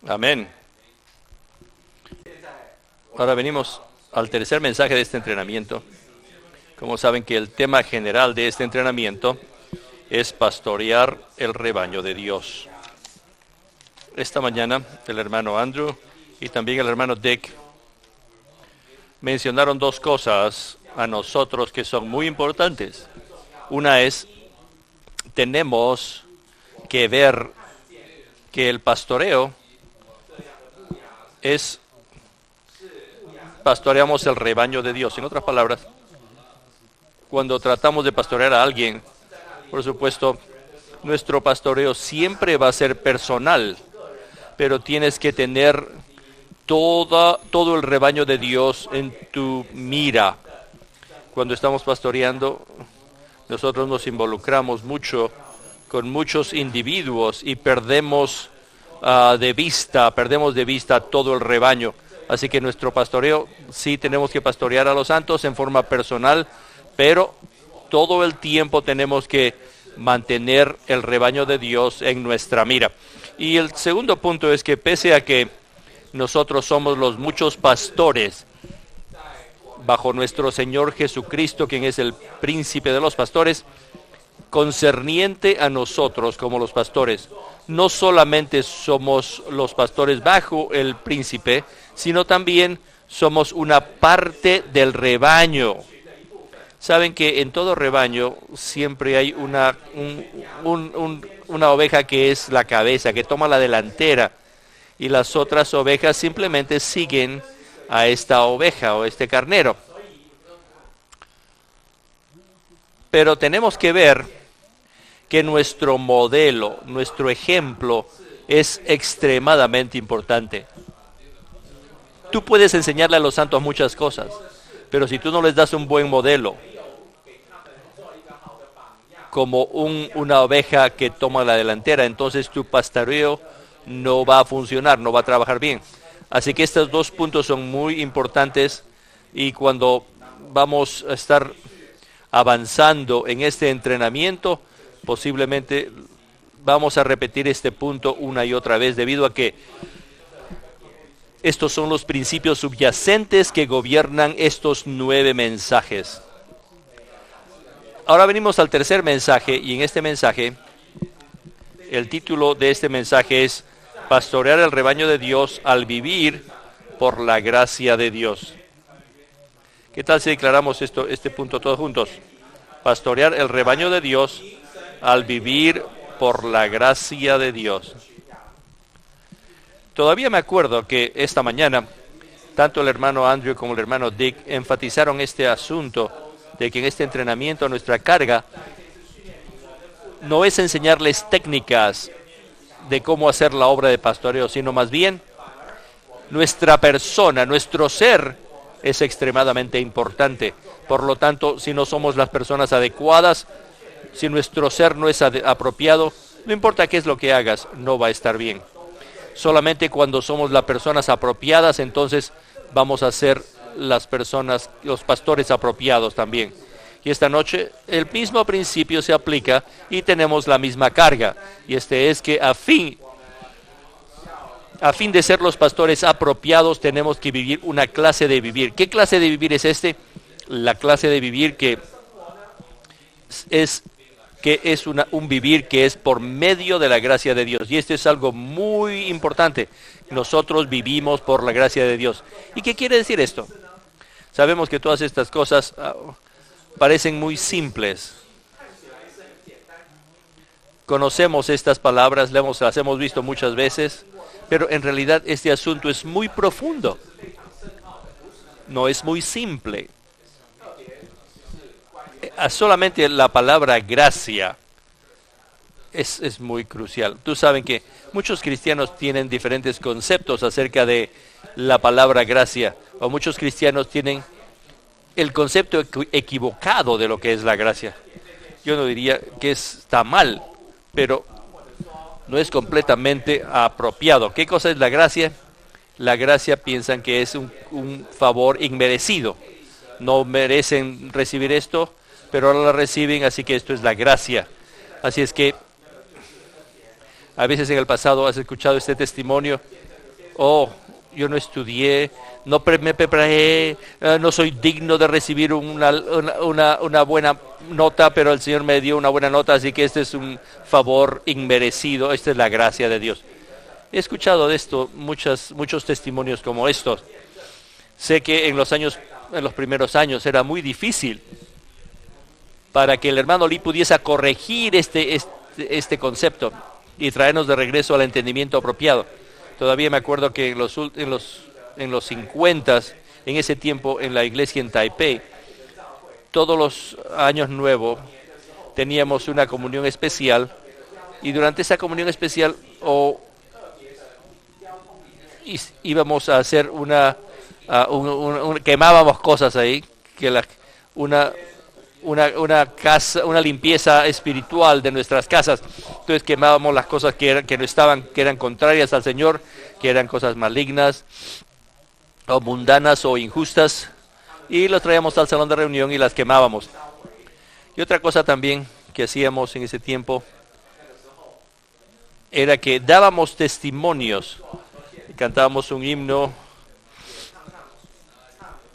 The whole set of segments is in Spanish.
Amén. Ahora venimos al tercer mensaje de este entrenamiento. Como saben que el tema general de este entrenamiento es pastorear el rebaño de Dios. Esta mañana el hermano Andrew y también el hermano Dick mencionaron dos cosas a nosotros que son muy importantes. Una es, tenemos que ver que el pastoreo es, pastoreamos el rebaño de Dios. En otras palabras, cuando tratamos de pastorear a alguien, por supuesto, nuestro pastoreo siempre va a ser personal, pero tienes que tener todo el rebaño de Dios en tu mira. Cuando estamos pastoreando, nosotros nos involucramos mucho con muchos individuos y perdemos de vista todo el rebaño. Así que nuestro pastoreo, sí tenemos que pastorear a los santos en forma personal, pero todo el tiempo tenemos que mantener el rebaño de Dios en nuestra mira. Y el segundo punto es que pese a que nosotros somos los muchos pastores bajo nuestro Señor Jesucristo, quien es el príncipe de los pastores, concerniente a nosotros como los pastores, no solamente somos los pastores bajo el príncipe, sino también somos una parte del rebaño. Saben que en todo rebaño siempre hay una oveja que es la cabeza, que toma la delantera, y las otras ovejas simplemente siguen a esta oveja o este carnero. Pero tenemos que ver que nuestro modelo, nuestro ejemplo es extremadamente importante. Tú puedes enseñarle a los santos muchas cosas, pero si tú no les das un buen modelo, como una oveja que toma la delantera, entonces tu pastoreo no va a funcionar, no va a trabajar bien. Así que estos dos puntos son muy importantes, y cuando vamos a estar avanzando en este entrenamiento, posiblemente vamos a repetir este punto una y otra vez, debido a que estos son los principios subyacentes que gobiernan estos 9 mensajes. Ahora venimos al tercer mensaje, y en este mensaje, el título de este mensaje es Pastorear el rebaño de Dios al vivir por la gracia de Dios. ¿Qué tal si declaramos este punto todos juntos? Pastorear el rebaño de Dios al vivir por la gracia de Dios. Todavía me acuerdo que esta mañana, tanto el hermano Andrew como el hermano Dick enfatizaron este asunto de que en este entrenamiento nuestra carga no es enseñarles técnicas de cómo hacer la obra de pastoreo, sino más bien nuestra persona, nuestro ser es extremadamente importante. Por lo tanto, si no somos las personas adecuadas, si nuestro ser no es apropiado, no importa qué es lo que hagas, no va a estar bien. Solamente cuando somos las personas apropiadas, entonces vamos a ser las personas, los pastores apropiados también. Y esta noche el mismo principio se aplica y tenemos la misma carga. Y este es que a fin de ser los pastores apropiados, tenemos que vivir una clase de vivir. ¿Qué clase de vivir es este? La clase de vivir que es un vivir que es por medio de la gracia de Dios. Y esto es algo muy importante. Nosotros vivimos por la gracia de Dios. ¿Y qué quiere decir esto? Sabemos que todas estas cosas parecen muy simples. Conocemos estas palabras, las hemos visto muchas veces, pero en realidad este asunto es muy profundo. No es muy simple. Solamente la palabra gracia es muy crucial. Tú saben que muchos cristianos tienen diferentes conceptos acerca de la palabra gracia, o muchos cristianos tienen el concepto equivocado de lo que es la gracia. Yo no diría que está mal, pero no es completamente apropiado. ¿Qué cosa es la gracia? La gracia piensan que es un favor inmerecido. No merecen recibir esto, pero ahora la reciben, así que esto es la gracia. Así es que a veces en el pasado has escuchado este testimonio oh, yo no estudié, me preparé, no soy digno de recibir una buena nota, pero el Señor me dio una buena nota, así que este es un favor inmerecido, esta es la gracia de Dios. He escuchado de esto muchos testimonios como estos. Sé que en los primeros años era muy difícil para que el hermano Lee pudiese corregir este concepto y traernos de regreso al entendimiento apropiado. Todavía me acuerdo que en los 50, en ese tiempo en la iglesia en Taipei, todos los años nuevos teníamos una comunión especial y durante esa comunión especial íbamos a hacer quemábamos cosas ahí, una limpieza espiritual de nuestras casas. Entonces quemábamos las cosas que eran contrarias al Señor, que eran cosas malignas o mundanas o injustas, y las traíamos al salón de reunión y las quemábamos. Y otra cosa también que hacíamos en ese tiempo era que dábamos testimonios, cantábamos un himno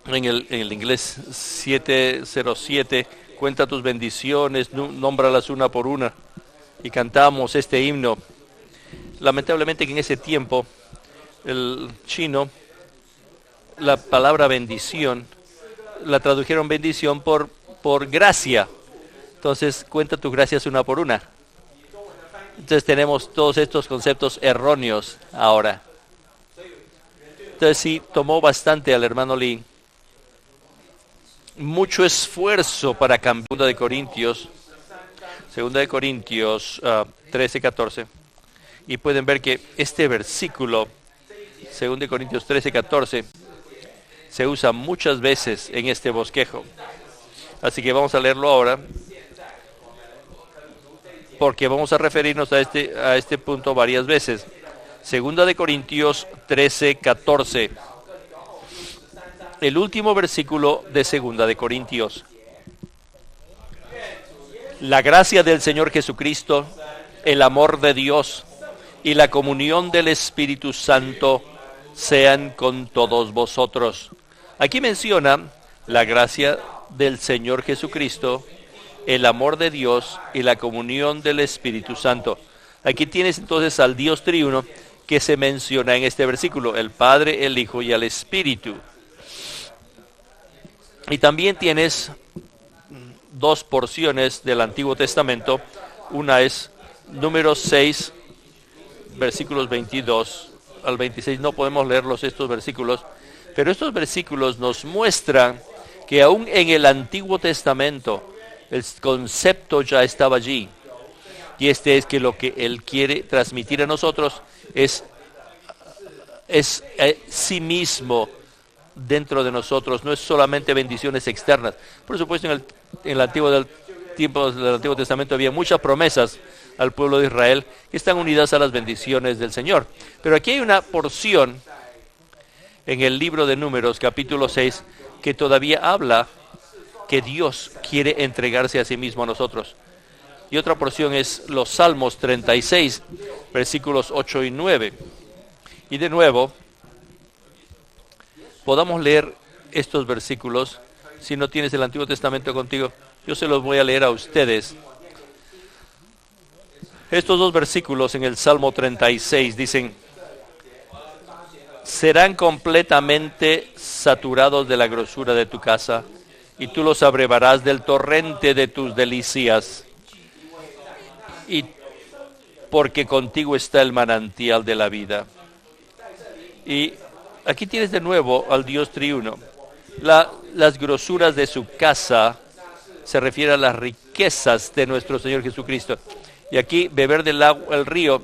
en el inglés 707, cuenta tus bendiciones, nómbralas una por una, y cantamos este himno. Lamentablemente que en ese tiempo el chino, la palabra bendición la tradujeron bendición por gracia. Entonces cuenta tus gracias una por una. Entonces tenemos todos estos conceptos erróneos ahora. Entonces sí, tomó bastante al hermano Lee mucho esfuerzo para cambiar. Segunda de Corintios 13, 14. Y pueden ver que este versículo, Segunda de Corintios 13, 14, se usa muchas veces en este bosquejo. Así que vamos a leerlo ahora, porque vamos a referirnos a este punto varias veces. Segunda de Corintios 13, 14. El último versículo de Segunda de Corintios. La gracia del Señor Jesucristo, el amor de Dios y la comunión del Espíritu Santo sean con todos vosotros. Aquí menciona la gracia del Señor Jesucristo, el amor de Dios y la comunión del Espíritu Santo. Aquí tienes entonces al Dios triuno que se menciona en este versículo, el Padre, el Hijo y el Espíritu. Y también tienes dos porciones del Antiguo Testamento. Una es Números 6, versículos 22 al 26. No podemos leerlos estos versículos, pero estos versículos nos muestran que aún en el Antiguo Testamento el concepto ya estaba allí. Y este es que lo que Él quiere transmitir a nosotros es sí mismo dentro de nosotros, no es solamente bendiciones externas. Por supuesto, en el Antiguo Testamento había muchas promesas al pueblo de Israel que están unidas a las bendiciones del Señor. Pero aquí hay una porción en el libro de Números, capítulo 6, que todavía habla que Dios quiere entregarse a sí mismo a nosotros. Y otra porción es los Salmos 36, versículos 8 y 9. Y de nuevo, podamos leer estos versículos. Si no tienes el Antiguo Testamento contigo, yo se los voy a leer a ustedes. Estos dos versículos en el Salmo 36 dicen: serán completamente saturados de la grosura de tu casa, y tú los abrevarás del torrente de tus delicias, y porque contigo está el manantial de la vida. Y aquí tienes de nuevo al Dios triuno. Las grosuras de su casa se refiere a las riquezas de nuestro Señor Jesucristo. Y aquí beber del agua, el río,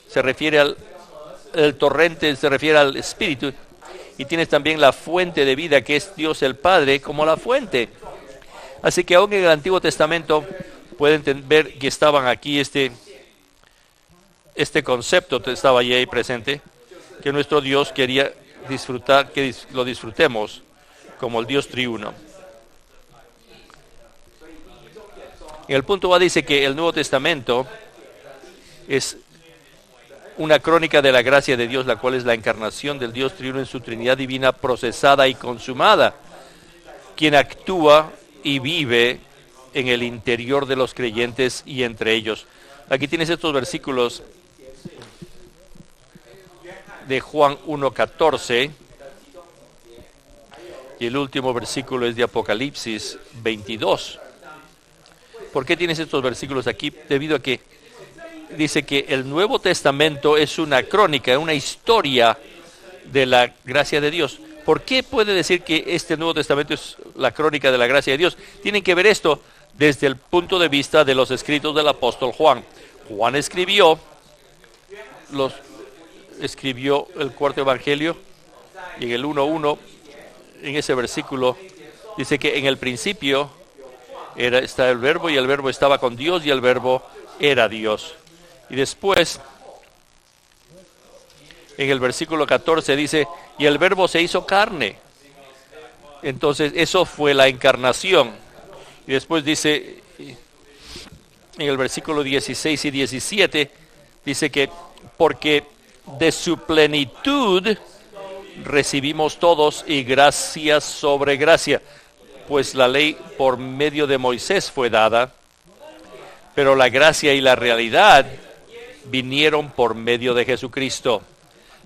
se refiere el torrente, se refiere al Espíritu. Y tienes también la fuente de vida, que es Dios el Padre, como la fuente. Así que aún en el Antiguo Testamento pueden ver que estaban aquí este concepto estaba allí presente, que nuestro Dios quería disfrutar, que lo disfrutemos como el Dios triuno. En el punto A dice que el Nuevo Testamento es una crónica de la gracia de Dios, la cual es la encarnación del Dios triuno en su Trinidad divina procesada y consumada, quien actúa y vive en el interior de los creyentes y entre ellos. Aquí tienes estos versículos de Juan 1:14 y el último versículo es de Apocalipsis 22. ¿Por qué tienes estos versículos aquí? Debido a que dice que el Nuevo Testamento es una crónica, una historia de la gracia de Dios. ¿Por qué puede decir que este Nuevo Testamento es la crónica de la gracia de Dios? Tienen que ver esto desde el punto de vista de los escritos del apóstol Juan. Juan escribió el cuarto evangelio y en el 1:1, en ese versículo, dice que en el principio está el verbo y el verbo estaba con Dios y el verbo era Dios. Y después, en el versículo 14 dice, y el verbo se hizo carne. Entonces, eso fue la encarnación. Y después dice, en el versículo 16 y 17, dice que porque de su plenitud recibimos todos y gracia sobre gracia. Pues la ley por medio de Moisés fue dada, pero la gracia y la realidad vinieron por medio de Jesucristo.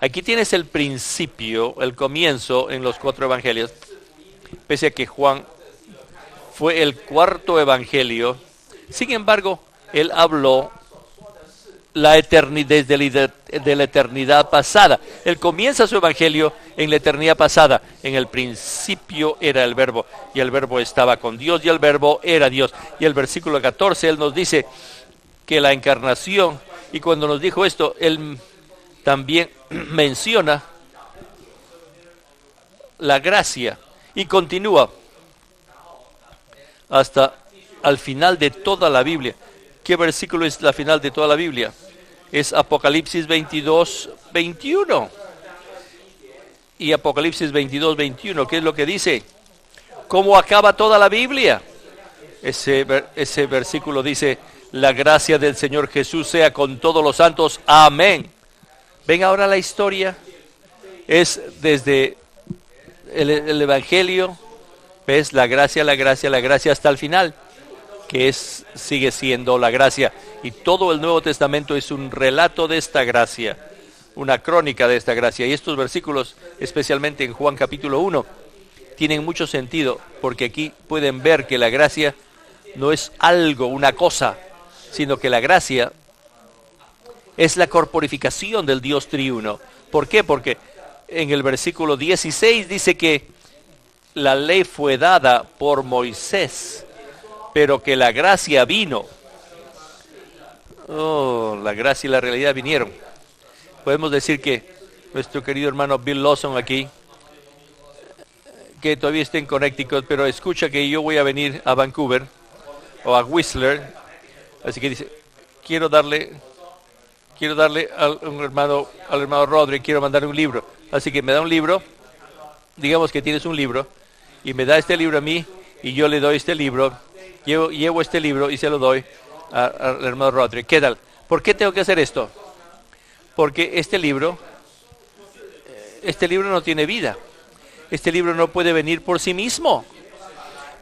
Aquí tienes el principio, el comienzo en los 4 evangelios. Pese a que Juan fue el cuarto evangelio, sin embargo, él habló desde la eternidad pasada. Él comienza su evangelio en la eternidad pasada. En el principio era el verbo, y el verbo estaba con Dios, y el verbo era Dios. Y el versículo 14, él nos dice que la encarnación, y cuando nos dijo esto, él también menciona la gracia, y continúa hasta al final de toda la Biblia. ¿Qué versículo es la final de toda la Biblia? Es Apocalipsis 22:21. Y Apocalipsis 22:21, ¿qué es lo que dice? ¿Cómo acaba toda la Biblia? Ese versículo dice, la gracia del Señor Jesús sea con todos los santos. Amén. Ven ahora la historia. Es desde el Evangelio, ves la gracia hasta el final, que sigue siendo la gracia. Y todo el Nuevo Testamento es un relato de esta gracia, una crónica de esta gracia. Y estos versículos, especialmente en Juan capítulo 1, tienen mucho sentido, porque aquí pueden ver que la gracia no es algo, una cosa, sino que la gracia es la corporificación del Dios triuno. ¿Por qué? Porque en el versículo 16 dice que la ley fue dada por Moisés, pero que la gracia vino. La gracia y la realidad vinieron. Podemos decir que nuestro querido hermano Bill Lawson aquí, que todavía está en Connecticut, pero escucha que yo voy a venir a Vancouver o a Whistler, así que dice, quiero darle al hermano Roderick, quiero mandarle un libro. Así que me da un libro, digamos que tienes un libro, y me da este libro a mí, y yo le doy este libro, llevo este libro y se lo doy al hermano Roderick. ¿Qué tal? ¿Por qué tengo que hacer esto? Porque este libro no tiene vida. Este libro no puede venir por sí mismo.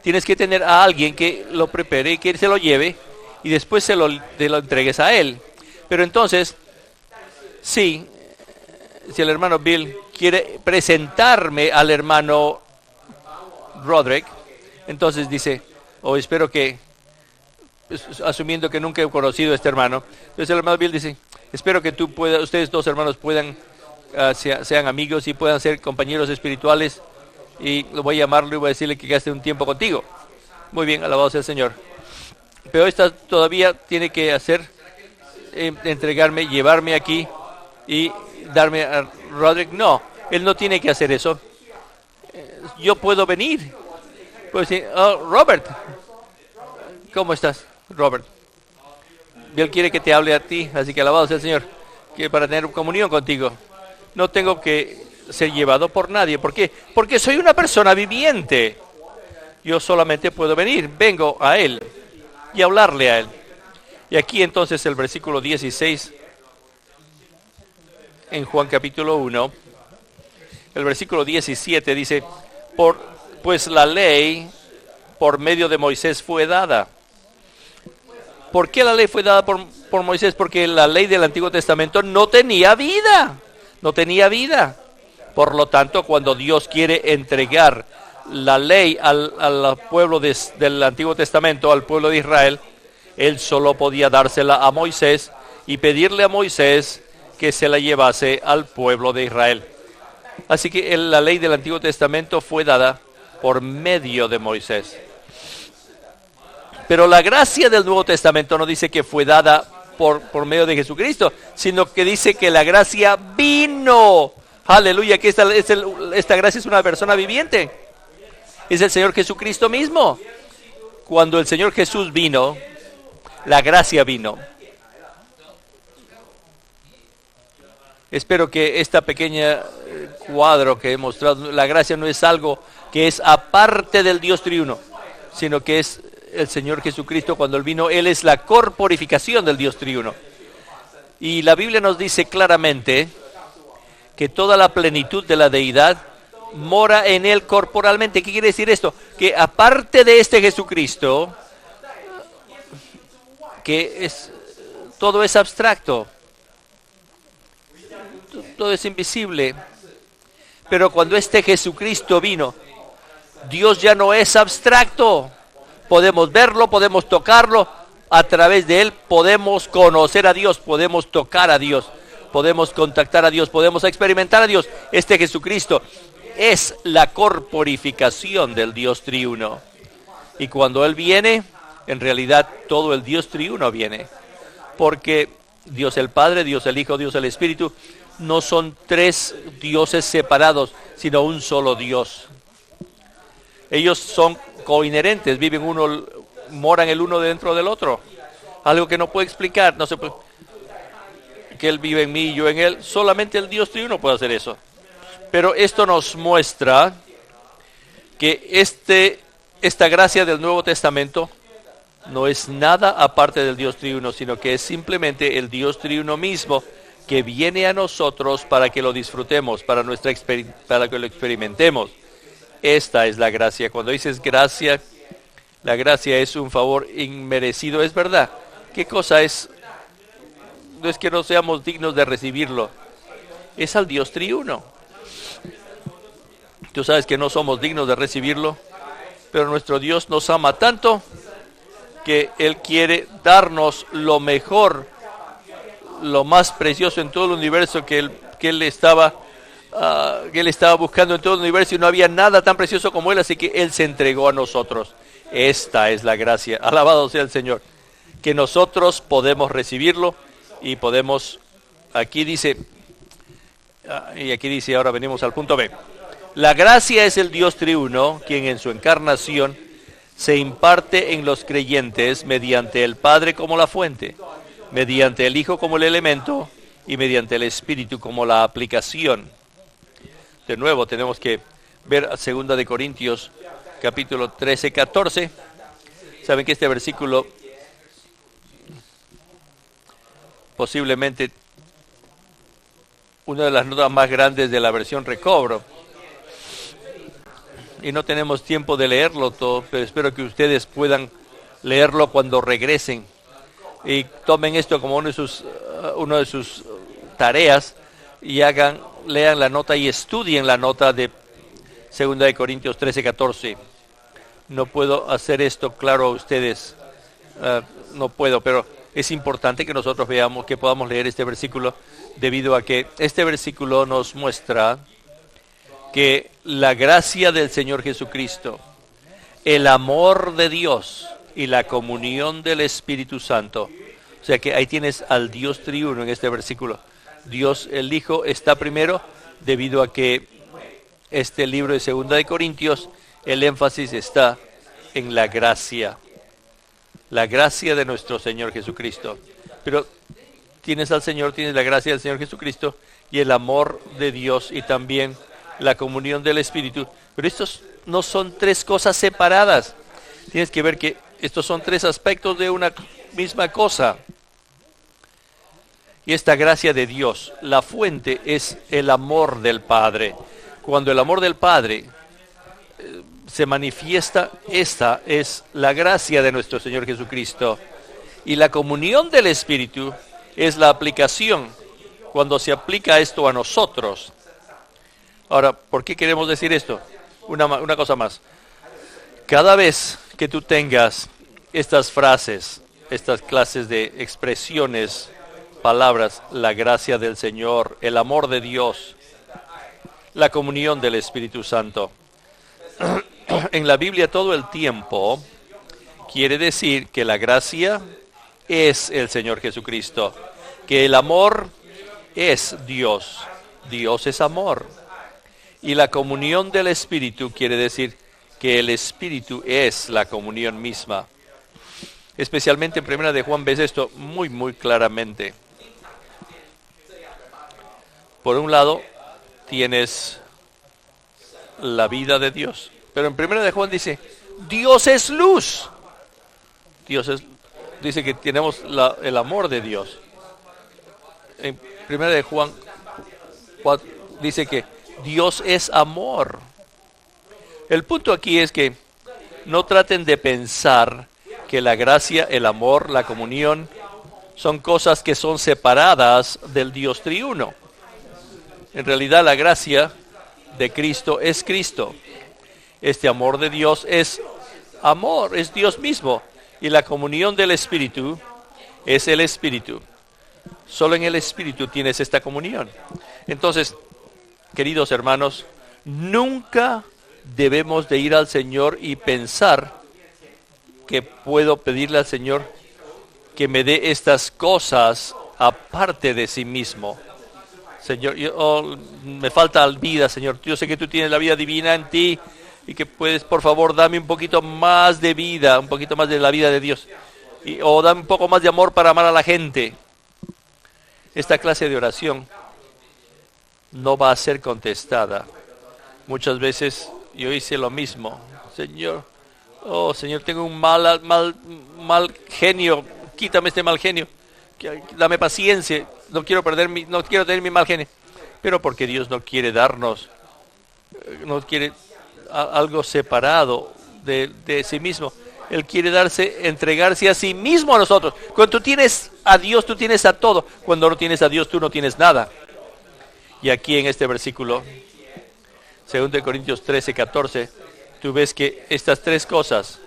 Tienes que tener a alguien que lo prepare y que se lo lleve, y después te lo entregues a él. Pero entonces, si el hermano Bill quiere presentarme al hermano Roderick, entonces dice, espero que, asumiendo que nunca he conocido a este hermano, entonces el hermano Bill dice, espero que ustedes dos hermanos puedan, sean amigos y puedan ser compañeros espirituales, y lo voy a llamarlo y voy a decirle que gaste un tiempo contigo. Muy bien, alabado sea el Señor. Pero esta todavía tiene que hacer, entregarme, llevarme aquí y darme a Roderick. No, él no tiene que hacer eso. Yo puedo venir. Puedo decir, Robert, ¿cómo estás, Robert? Él quiere que te hable a ti, así que alabado sea el Señor, que para tener comunión contigo. No tengo que ser llevado por nadie. ¿Por qué? Porque soy una persona viviente. Yo solamente puedo venir, vengo a Él y hablarle a Él. Y aquí entonces el versículo 16 en Juan capítulo 1, el versículo 17 dice, pues la ley por medio de Moisés fue dada. ¿Por qué la ley fue dada por Moisés? Porque la ley del Antiguo Testamento no tenía vida. No tenía vida. Por lo tanto, cuando Dios quiere entregar la ley al pueblo del Antiguo Testamento, al pueblo de Israel, Él solo podía dársela a Moisés y pedirle a Moisés que se la llevase al pueblo de Israel. Así que la ley del Antiguo Testamento fue dada por medio de Moisés. Pero la gracia del Nuevo Testamento no dice que fue dada por medio de Jesucristo, sino que dice que la gracia vino. Aleluya, que esta gracia es una persona viviente. Es el Señor Jesucristo mismo. Cuando el Señor Jesús vino, la gracia vino. Espero que esta pequeña cuadro que he mostrado, la gracia no es algo que es aparte del Dios triuno, sino que es el Señor Jesucristo. Cuando Él vino, Él es la corporificación del Dios triuno. Y la Biblia nos dice claramente que toda la plenitud de la deidad mora en Él corporalmente. ¿Qué quiere decir esto? Que aparte de este Jesucristo, todo es abstracto, todo es invisible. Pero cuando este Jesucristo vino, Dios ya no es abstracto. Podemos verlo, podemos tocarlo. A través de Él podemos conocer a Dios, podemos tocar a Dios, podemos contactar a Dios, podemos experimentar a Dios. Este Jesucristo es la corporificación del Dios triuno. Y cuando Él viene, en realidad todo el Dios triuno viene. Porque Dios el Padre, Dios el Hijo, Dios el Espíritu no son tres dioses separados, sino un solo Dios. Ellos son coinherentes, moran el uno dentro del otro. Algo que no puede explicar, no se puede, que Él vive en mí y yo en Él. Solamente el Dios triuno puede hacer eso. Pero esto nos muestra que esta gracia del Nuevo Testamento no es nada aparte del Dios triuno, sino que es simplemente el Dios triuno mismo que viene a nosotros para que lo disfrutemos, para que lo experimentemos. Esta es la gracia. Cuando dices gracia, la gracia es un favor inmerecido, es verdad. ¿Qué cosa es? No es que no seamos dignos de recibirlo, es al Dios triuno. Tú sabes que no somos dignos de recibirlo, pero nuestro Dios nos ama tanto que Él quiere darnos lo mejor, lo más precioso en todo el universo que Él estaba buscando en todo el universo, y no había nada tan precioso como Él, así que Él se entregó a nosotros. Esta es la gracia. Alabado sea el Señor, que nosotros podemos recibirlo y podemos, aquí dice, ahora venimos al punto B. La gracia es el Dios triuno, quien en su encarnación se imparte en los creyentes mediante el Padre como la fuente, mediante el Hijo como el elemento y mediante el Espíritu como la aplicación. De nuevo tenemos que ver a 2 de Corintios capítulo 13, 14. Saben que este versículo posiblemente una de las notas más grandes de la versión Recobro. Y no tenemos tiempo de leerlo todo, pero espero que ustedes puedan leerlo cuando regresen y tomen esto como una de sus tareas y lean la nota y estudien la nota de 2 de Corintios 13, 14. No puedo hacer esto claro a ustedes, no puedo, pero es importante que nosotros veamos, que podamos leer este versículo, debido a que este versículo nos muestra que la gracia del Señor Jesucristo, el amor de Dios y la comunión del Espíritu Santo. O sea que ahí tienes al Dios triuno en este versículo. Dios el Hijo está primero, debido a que este libro de 2 de Corintios, el énfasis está en la gracia de nuestro Señor Jesucristo. Pero tienes al Señor, tienes la gracia del Señor Jesucristo y el amor de Dios y también la comunión del Espíritu. Pero estos no son tres cosas separadas. Tienes que ver que estos son tres aspectos de una misma cosa. Y esta gracia de Dios, la fuente es el amor del Padre. Cuando el amor del Padre se manifiesta, esta es la gracia de nuestro Señor Jesucristo. Y la comunión del Espíritu es la aplicación, cuando se aplica esto a nosotros. Ahora, ¿por qué queremos decir esto? Una cosa más. Cada vez que tú tengas estas frases, estas clases de expresiones, palabras, la gracia del Señor, el amor de Dios, la comunión del Espíritu Santo, en la Biblia todo el tiempo quiere decir que la gracia es el Señor Jesucristo, que el amor es Dios, Dios es amor. Y la comunión del Espíritu quiere decir que el Espíritu es la comunión misma. Especialmente en 1 de Juan ves esto muy, muy claramente. Por un lado, tienes la vida de Dios. Pero en 1 de Juan dice, Dios es luz. Dice que tenemos el amor de Dios. En 1 de Juan 4, dice que Dios es amor. El punto aquí es que no traten de pensar que la gracia, el amor, la comunión son cosas que son separadas del Dios triuno. En realidad la gracia de Cristo es Cristo. Este amor de Dios es amor, es Dios mismo. Y la comunión del Espíritu es el Espíritu. Solo en el Espíritu tienes esta comunión. Entonces, queridos hermanos, nunca debemos de ir al Señor y pensar que puedo pedirle al Señor que me dé estas cosas aparte de sí mismo. Señor, me falta vida, Señor. Yo sé que tú tienes la vida divina en ti y que puedes, por favor, dame un poquito más de vida, un poquito más de la vida de Dios. O dame un poco más de amor para amar a la gente. Esta clase de oración no va a ser contestada. Muchas veces yo hice lo mismo. Señor, Señor, tengo un mal genio. Quítame este mal genio. Dame paciencia. No quiero tener mi mal genio. Pero porque Dios no quiere darnos, no quiere algo separado de sí mismo. Él quiere entregarse a sí mismo a nosotros. Cuando tú tienes a Dios, tú tienes a todo. Cuando no tienes a Dios, tú no tienes nada. Y aquí en este versículo, 2 Corintios 13, 14, tú ves que estas tres cosas,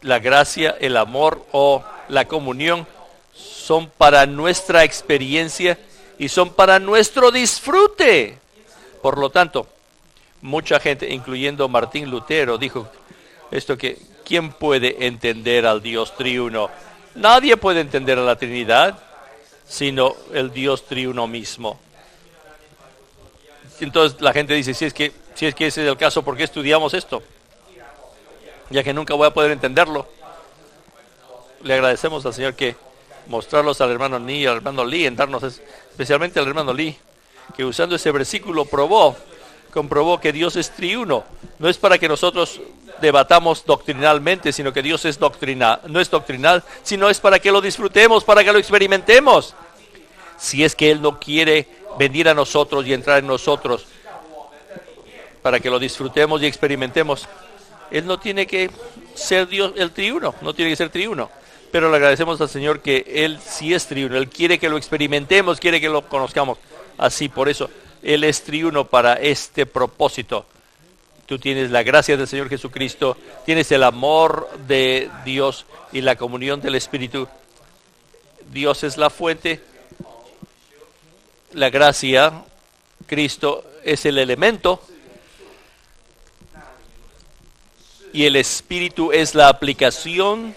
la gracia, el amor o la comunión, son para nuestra experiencia y son para nuestro disfrute. Por lo tanto, mucha gente, incluyendo Martín Lutero, dijo esto que ¿quién puede entender al Dios triuno? Nadie puede entender a la Trinidad, sino el Dios triuno mismo. Entonces la gente dice, si es que ese es el caso, ¿por qué estudiamos esto? Ya que nunca voy a poder entenderlo. Le agradecemos al Señor que mostrarlos al hermano Ni y al hermano Lee, especialmente al hermano Lee, que usando ese versículo comprobó que Dios es triuno. No es para que nosotros debatamos doctrinalmente, sino que Dios no es doctrinal, sino es para que lo disfrutemos, para que lo experimentemos. Si es que Él no quiere venir a nosotros y entrar en nosotros, para que lo disfrutemos y experimentemos, Él no tiene que ser Dios, el triuno, no tiene que ser triuno. Pero le agradecemos al Señor que Él sí es triuno. Él quiere que lo experimentemos, quiere que lo conozcamos. Así, por eso, Él es triuno para este propósito. Tú tienes la gracia del Señor Jesucristo, tienes el amor de Dios y la comunión del Espíritu. Dios es la fuente, la gracia, Cristo es el elemento y el Espíritu es la aplicación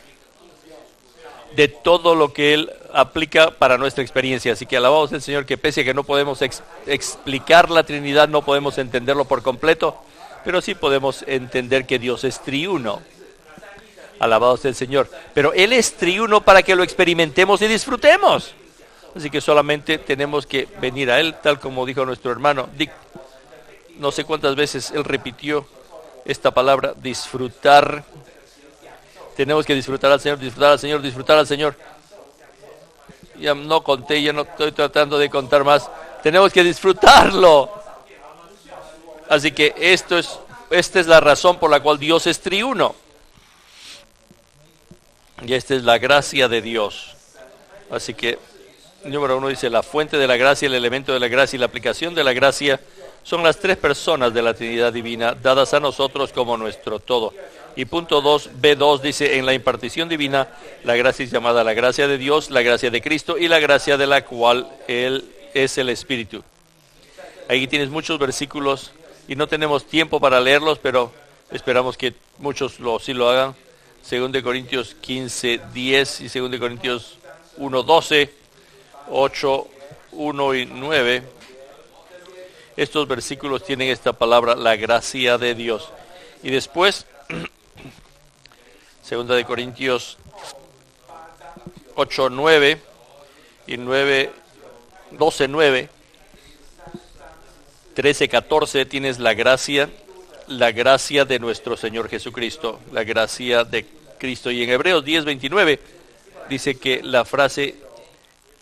de todo lo que Él aplica para nuestra experiencia. Así que alabamos al Señor que pese a que no podemos explicar la Trinidad, no podemos entenderlo por completo, pero sí podemos entender que Dios es triuno. Alabados del Señor. Pero Él es triuno para que lo experimentemos y disfrutemos. Así que solamente tenemos que venir a Él, tal como dijo nuestro hermano Dick. No sé cuántas veces él repitió esta palabra, disfrutar. Tenemos que disfrutar al Señor, disfrutar al Señor, disfrutar al Señor. Ya no conté, ya no estoy tratando de contar más. Tenemos que disfrutarlo. Así que esta es la razón por la cual Dios es triuno. Y esta es la gracia de Dios. Así que, número 1 dice, la fuente de la gracia, el elemento de la gracia y la aplicación de la gracia son las tres personas de la Trinidad Divina, dadas a nosotros como nuestro todo. Y punto 2, B2 dice, en la impartición divina, la gracia es llamada la gracia de Dios, la gracia de Cristo y la gracia de la cual Él es el Espíritu. Aquí tienes muchos versículos y no tenemos tiempo para leerlos, pero esperamos que muchos sí lo hagan. 2 Corintios 15, 10 y 2 Corintios 1, 12, 8, 1 y 9. Estos versículos tienen esta palabra, la gracia de Dios. Y después, 2 Corintios 8, 9 y 9, 12, 9, 13, 14, tienes la gracia de nuestro Señor Jesucristo, la gracia de Cristo. Y en Hebreos 10, 29 dice que la frase,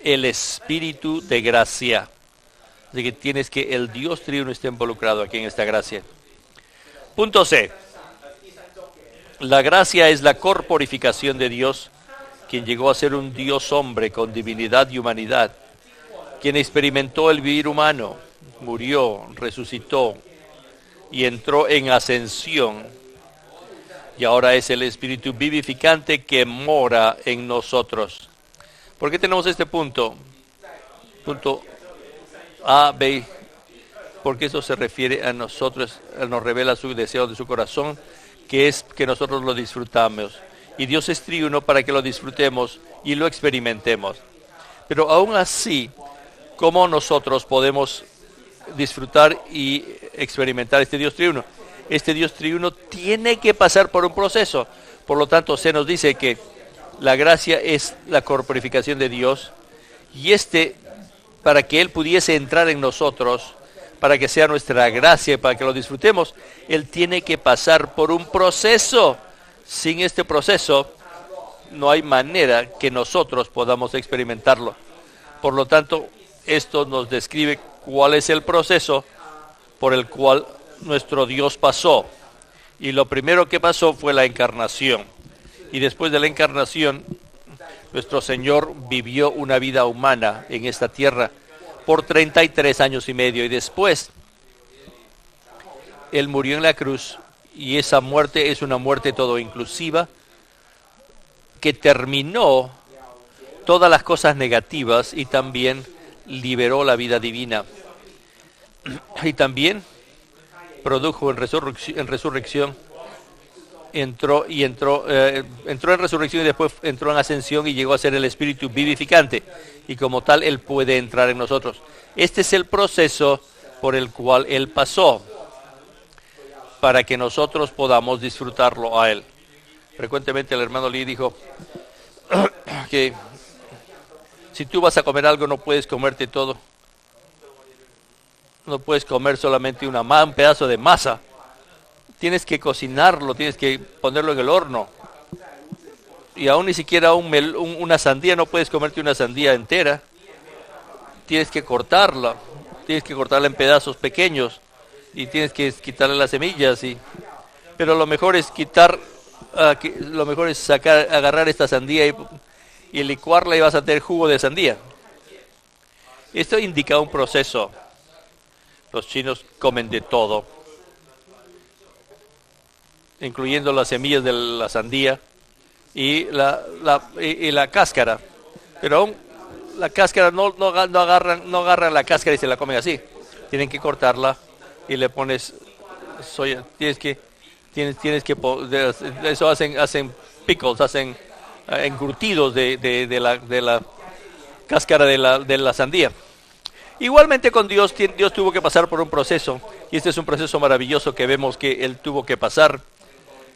el Espíritu de gracia. Así que tienes que el Dios triuno esté involucrado aquí en esta gracia. Punto C. La gracia es la corporificación de Dios, quien llegó a ser un Dios hombre con divinidad y humanidad, quien experimentó el vivir humano, murió, resucitó y entró en ascensión. Y ahora es el Espíritu vivificante que mora en nosotros. ¿Por qué tenemos este punto? Punto A, B, porque eso se refiere a nosotros, nos revela su deseo de su corazón, que es que nosotros lo disfrutamos. Y Dios es triuno para que lo disfrutemos y lo experimentemos. Pero aún así, ¿cómo nosotros podemos disfrutar y experimentar este Dios triuno? Este Dios triuno tiene que pasar por un proceso. Por lo tanto, se nos dice que la gracia es la corporificación de Dios, y para que Él pudiese entrar en nosotros, para que sea nuestra gracia y para que lo disfrutemos, Él tiene que pasar por un proceso. Sin este proceso, no hay manera que nosotros podamos experimentarlo. Por lo tanto, esto nos describe cuál es el proceso por el cual nuestro Dios pasó. Y lo primero que pasó fue la encarnación. Y después de la encarnación, nuestro Señor vivió una vida humana en esta tierra por 33 años y medio. Y después, Él murió en la cruz. Y esa muerte es una muerte todo inclusiva, que terminó todas las cosas negativas y también liberó la vida divina. Y también produjo en resurrección, entró en resurrección y después entró en ascensión y llegó a ser el Espíritu vivificante. Y como tal, Él puede entrar en nosotros. Este es el proceso por el cual Él pasó, para que nosotros podamos disfrutarlo a Él. Frecuentemente el hermano Lee dijo que si tú vas a comer algo, no puedes comerte todo. No puedes comer solamente un pedazo de masa. Tienes que cocinarlo, tienes que ponerlo en el horno. Y aún ni siquiera una sandía, no puedes comerte una sandía entera. Tienes que cortarla en pedazos pequeños y tienes que quitarle las semillas. Pero lo mejor es agarrar esta sandía y licuarla y vas a tener jugo de sandía. Esto indica un proceso. Los chinos comen de todo, incluyendo las semillas de la sandía y la cáscara. Pero aún la cáscara no agarran la cáscara y se la comen así. Tienen que cortarla y le pones soya. Tienes que eso hacen pickles, hacen encurtidos de la cáscara de la sandía. Igualmente con Dios tuvo que pasar por un proceso, y este es un proceso maravilloso que vemos que Él tuvo que pasar.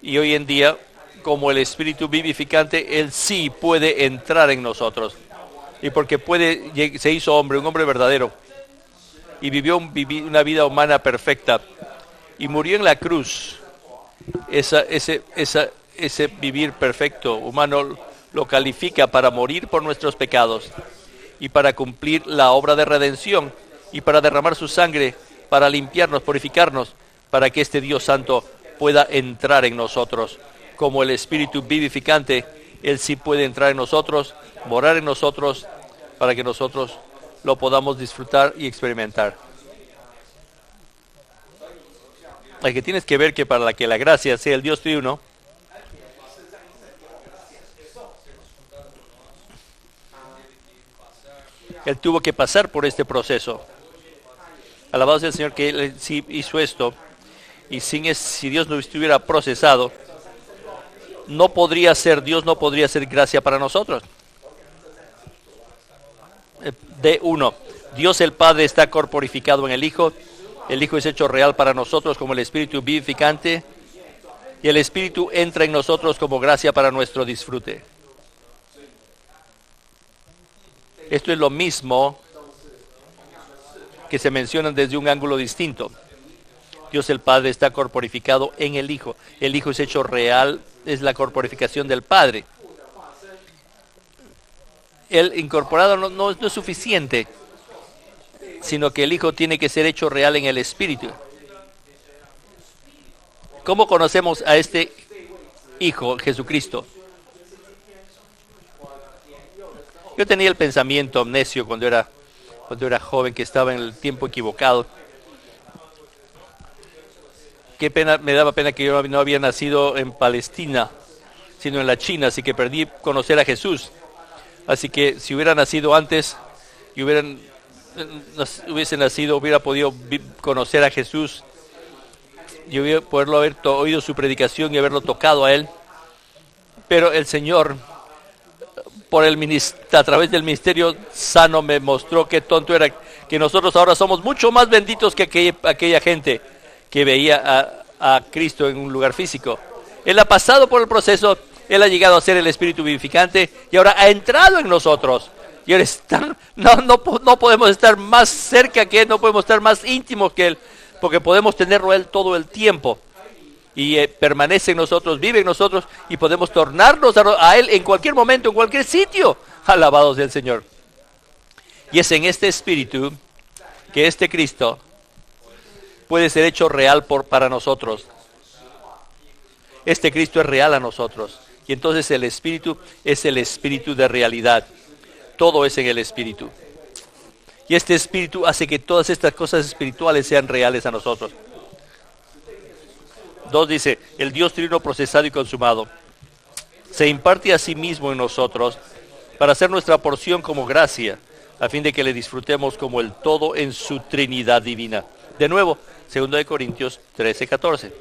Y hoy en día, como el Espíritu vivificante, Él sí puede entrar en nosotros. Y porque se hizo hombre, un hombre verdadero, y vivió una vida humana perfecta, y murió en la cruz. Ese vivir perfecto humano lo califica para morir por nuestros pecados y para cumplir la obra de redención y para derramar su sangre, para limpiarnos, purificarnos, para que este Dios Santo pueda entrar en nosotros. Como el Espíritu vivificante, Él sí puede entrar en nosotros, morar en nosotros, para que nosotros lo podamos disfrutar y experimentar. El que tienes que ver que para que la gracia sea el Dios triuno, Él tuvo que pasar por este proceso. Alabado sea el Señor que Él sí hizo esto. Y si Dios no estuviera procesado, no podría ser Dios, no podría ser gracia para nosotros. D1. Dios el Padre está corporificado en el Hijo. El Hijo es hecho real para nosotros como el Espíritu vivificante. Y el Espíritu entra en nosotros como gracia para nuestro disfrute. Esto es lo mismo que se mencionan desde un ángulo distinto. Dios el Padre está corporificado en el Hijo. El Hijo es hecho real, es la corporificación del Padre. El incorporado no es suficiente, sino que el Hijo tiene que ser hecho real en el Espíritu. ¿Cómo conocemos a este Hijo, Jesucristo? Yo tenía el pensamiento necio cuando era joven, que estaba en el tiempo equivocado. Qué pena, me daba pena que yo no había nacido en Palestina, sino en la China, así que perdí conocer a Jesús. Así que si hubiera nacido antes y hubiese nacido, hubiera podido conocer a Jesús, y hubiera poderlo haber oído su predicación y haberlo tocado a Él. Pero el Señor, a través del ministerio sano, me mostró qué tonto era, que nosotros ahora somos mucho más benditos que aquella gente que veía a Cristo en un lugar físico. Él ha pasado por el proceso, Él ha llegado a ser el Espíritu vivificante y ahora ha entrado en nosotros. Y Él no podemos estar más cerca que Él, no podemos estar más íntimos que Él, porque podemos tenerlo Él todo el tiempo. Y permanece en nosotros, vive en nosotros, y podemos tornarnos a Él en cualquier momento, en cualquier sitio. Alabados del Señor. Y es en este Espíritu que este Cristo puede ser hecho real para nosotros. Este Cristo es real a nosotros. Y entonces el Espíritu es el Espíritu de realidad. Todo es en el Espíritu. Y este Espíritu hace que todas estas cosas espirituales sean reales a nosotros. 2 dice, el Dios triuno procesado y consumado se imparte a sí mismo en nosotros para hacer nuestra porción como gracia, a fin de que le disfrutemos como el todo en su Trinidad divina. De nuevo, 2 Corintios 13:14.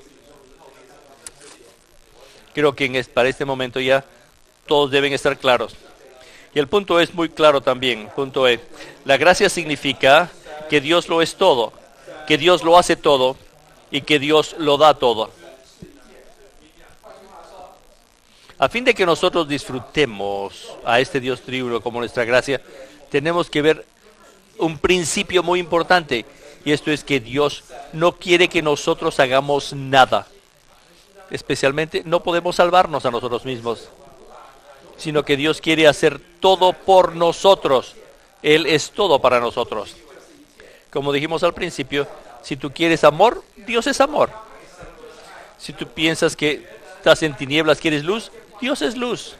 Creo que para este momento ya todos deben estar claros. Y el punto es muy claro también. Punto E. La gracia significa que Dios lo es todo, que Dios lo hace todo y que Dios lo da todo. A fin de que nosotros disfrutemos a este Dios triuno como nuestra gracia, tenemos que ver un principio muy importante, y esto es que Dios no quiere que nosotros hagamos nada. Especialmente no podemos salvarnos a nosotros mismos, sino que Dios quiere hacer todo por nosotros. Él es todo para nosotros. Como dijimos al principio, si tú quieres amor, Dios es amor. Si tú piensas que estás en tinieblas, quieres luz, Dios es luz.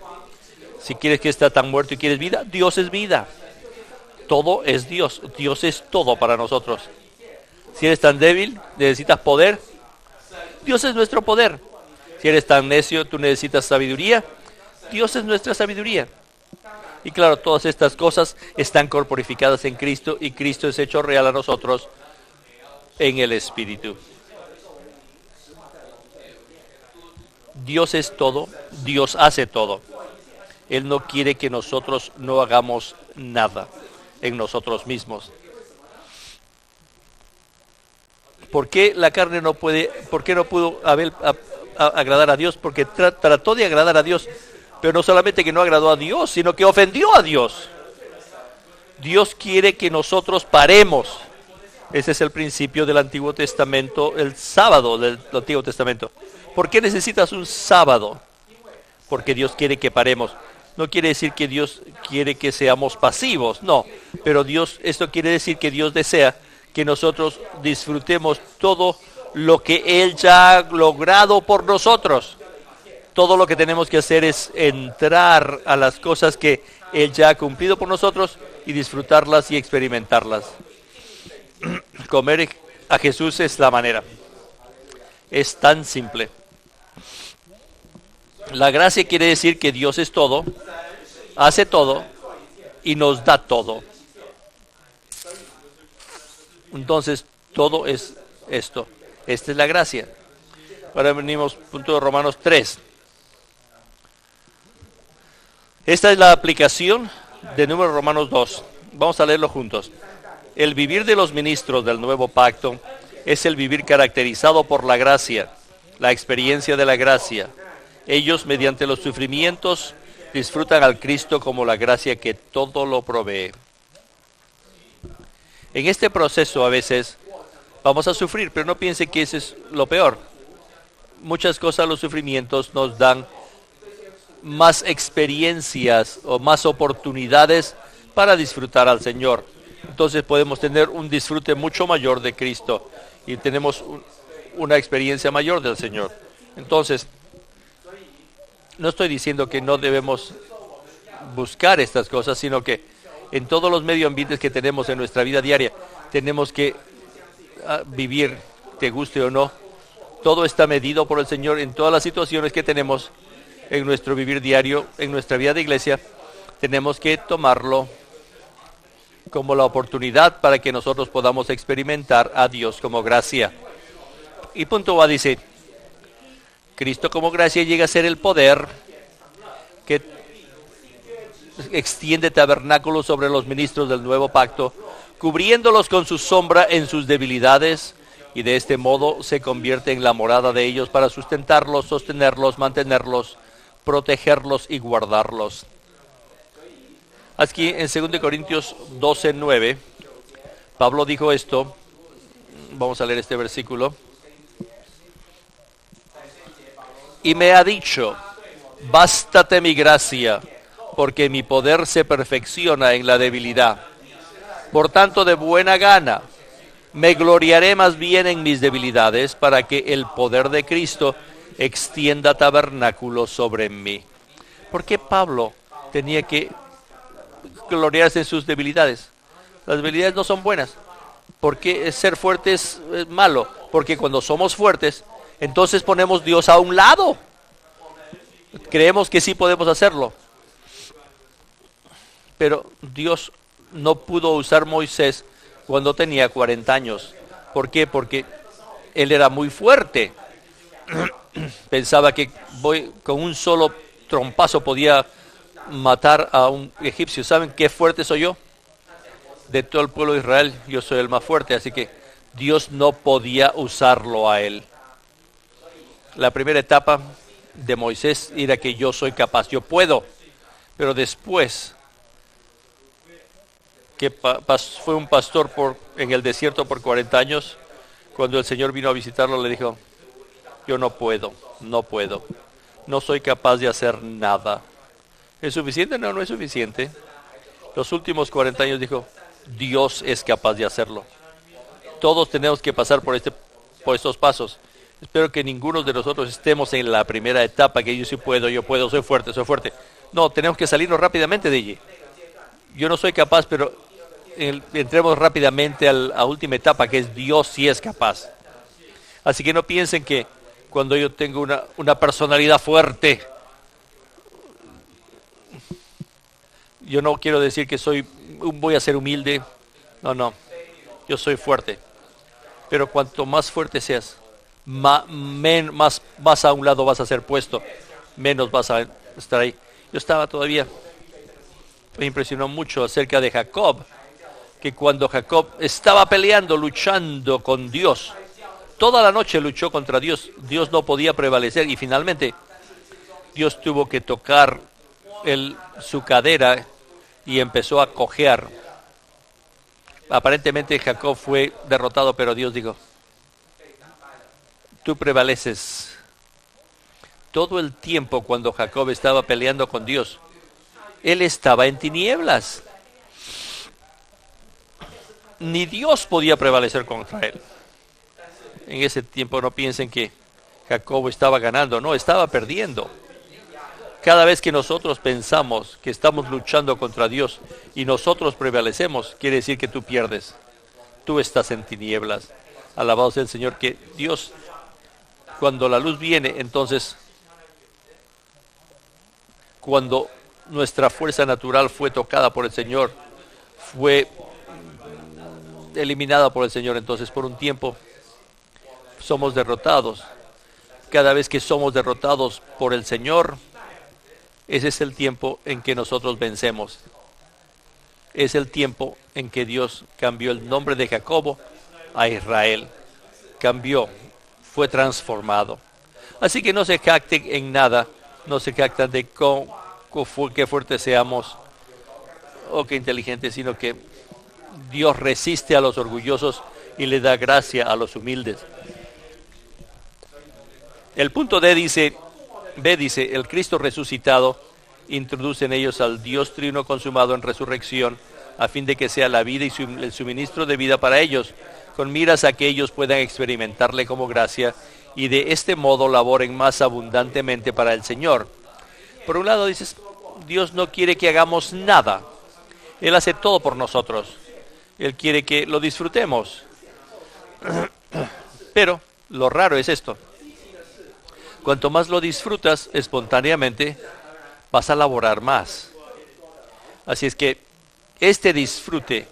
Si quieres que estás tan muerto y quieres vida, Dios es vida. Todo es Dios. Dios es todo para nosotros. Si eres tan débil, necesitas poder, Dios es nuestro poder. Si eres tan necio, tú necesitas sabiduría, Dios es nuestra sabiduría. Y claro, todas estas cosas están corporificadas en Cristo, y Cristo es hecho real a nosotros en el Espíritu. Dios es todo, Dios hace todo. Él no quiere que nosotros no hagamos nada en nosotros mismos. ¿Por qué la carne no pudo Abel agradar a Dios? Porque trató de agradar a Dios, pero no solamente que no agradó a Dios, sino que ofendió a Dios. Dios quiere que nosotros paremos. Ese es el principio del Antiguo Testamento, el sábado del Antiguo Testamento. ¿Por qué necesitas un sábado? Porque Dios quiere que paremos. No quiere decir que Dios quiere que seamos pasivos, no. Pero esto quiere decir que Dios desea que nosotros disfrutemos todo lo que Él ya ha logrado por nosotros. Todo lo que tenemos que hacer es entrar a las cosas que Él ya ha cumplido por nosotros y disfrutarlas y experimentarlas. Comer a Jesús es la manera. Es tan simple. La gracia quiere decir que Dios es todo, hace todo y nos da todo. Entonces, todo es esto. Esta es la gracia. Ahora venimos punto de Romanos 3. Esta es la aplicación de número Romanos 2. Vamos a leerlo juntos. El vivir de los ministros del nuevo pacto es el vivir caracterizado por la gracia, la experiencia de la gracia. Ellos, mediante los sufrimientos, disfrutan al Cristo como la gracia que todo lo provee. En este proceso a veces vamos a sufrir, pero no piense que eso es lo peor. Muchas cosas, los sufrimientos nos dan más experiencias o más oportunidades para disfrutar al Señor. Entonces podemos tener un disfrute mucho mayor de Cristo y tenemos una experiencia mayor del Señor. Entonces, no estoy diciendo que no debemos buscar estas cosas, sino que en todos los medio ambientes que tenemos en nuestra vida diaria, tenemos que vivir, te guste o no. Todo está medido por el Señor en todas las situaciones que tenemos en nuestro vivir diario, en nuestra vida de iglesia. Tenemos que tomarlo como la oportunidad para que nosotros podamos experimentar a Dios como gracia. Y punto A dice, Cristo como gracia llega a ser el poder que extiende tabernáculo sobre los ministros del nuevo pacto, cubriéndolos con su sombra en sus debilidades, y de este modo se convierte en la morada de ellos para sustentarlos, sostenerlos, mantenerlos, protegerlos y guardarlos. Aquí en 2 Corintios 12:9, Pablo dijo esto. Vamos a leer este versículo. Y me ha dicho, bástate mi gracia, porque mi poder se perfecciona en la debilidad. Por tanto, de buena gana, me gloriaré más bien en mis debilidades, para que el poder de Cristo extienda tabernáculo sobre mí. ¿Por qué Pablo tenía que gloriarse en sus debilidades? Las debilidades no son buenas. ¿Por qué ser fuerte es malo? Porque cuando somos fuertes, entonces ponemos a Dios a un lado. Creemos que sí podemos hacerlo. Pero Dios no pudo usar a Moisés cuando tenía 40 años. ¿Por qué? Porque él era muy fuerte. Pensaba que con un solo trompazo podía matar a un egipcio. ¿Saben qué fuerte soy yo? De todo el pueblo de Israel, yo soy el más fuerte. Así que Dios no podía usarlo a él. La primera etapa de Moisés era que yo soy capaz, yo puedo. Pero después que fue un pastor en el desierto por 40 años, cuando el Señor vino a visitarlo, le dijo, yo no puedo, no soy capaz de hacer nada. ¿Es suficiente? No, no es suficiente. Los últimos 40 años dijo, Dios es capaz de hacerlo. Todos tenemos que pasar por estos pasos. Espero que ninguno de nosotros estemos en la primera etapa, que yo sí puedo, soy fuerte. No, tenemos que salirnos rápidamente de allí. Yo no soy capaz, pero entremos rápidamente a la última etapa, que es Dios sí es capaz. Así que no piensen que cuando yo tengo una personalidad fuerte, yo no quiero decir que voy a ser humilde. No, yo soy fuerte. Pero cuanto más fuerte seas, más a un lado vas a ser puesto, menos vas a estar ahí. Yo estaba todavía, me impresionó mucho acerca de Jacob, que cuando Jacob estaba peleando, luchando con Dios, toda la noche luchó contra Dios, Dios no podía prevalecer y finalmente Dios tuvo que tocar su cadera y empezó a cojear. Aparentemente Jacob fue derrotado, pero Dios dijo, tú prevaleces. Todo el tiempo cuando Jacob estaba peleando con Dios, Él estaba en tinieblas. Ni Dios podía prevalecer contra él. En ese tiempo no piensen que Jacobo estaba ganando, no, estaba perdiendo. Cada vez que nosotros pensamos que estamos luchando contra Dios y nosotros prevalecemos, quiere decir que tú pierdes. Tú estás en tinieblas. Alabado sea el Señor, que Dios, cuando la luz viene, entonces, cuando nuestra fuerza natural fue tocada por el Señor, fue eliminada por el Señor, entonces por un tiempo somos derrotados. Cada vez que somos derrotados por el Señor, ese es el tiempo en que nosotros vencemos. Es el tiempo en que Dios cambió el nombre de Jacobo a Israel. Cambió, fue transformado. Así que no se jacten en nada, no se jactan de qué fuertes seamos o qué inteligentes, sino que Dios resiste a los orgullosos y le da gracia a los humildes. El punto B dice, el Cristo resucitado introduce en ellos al Dios trino consumado en resurrección, a fin de que sea la vida y el suministro de vida para ellos, con miras a que ellos puedan experimentarle como gracia y de este modo laboren más abundantemente para el Señor. Por un lado dices, Dios no quiere que hagamos nada. Él hace todo por nosotros. Él quiere que lo disfrutemos. Pero lo raro es esto. Cuanto más lo disfrutas espontáneamente, vas a laborar más. Así es que este disfrute,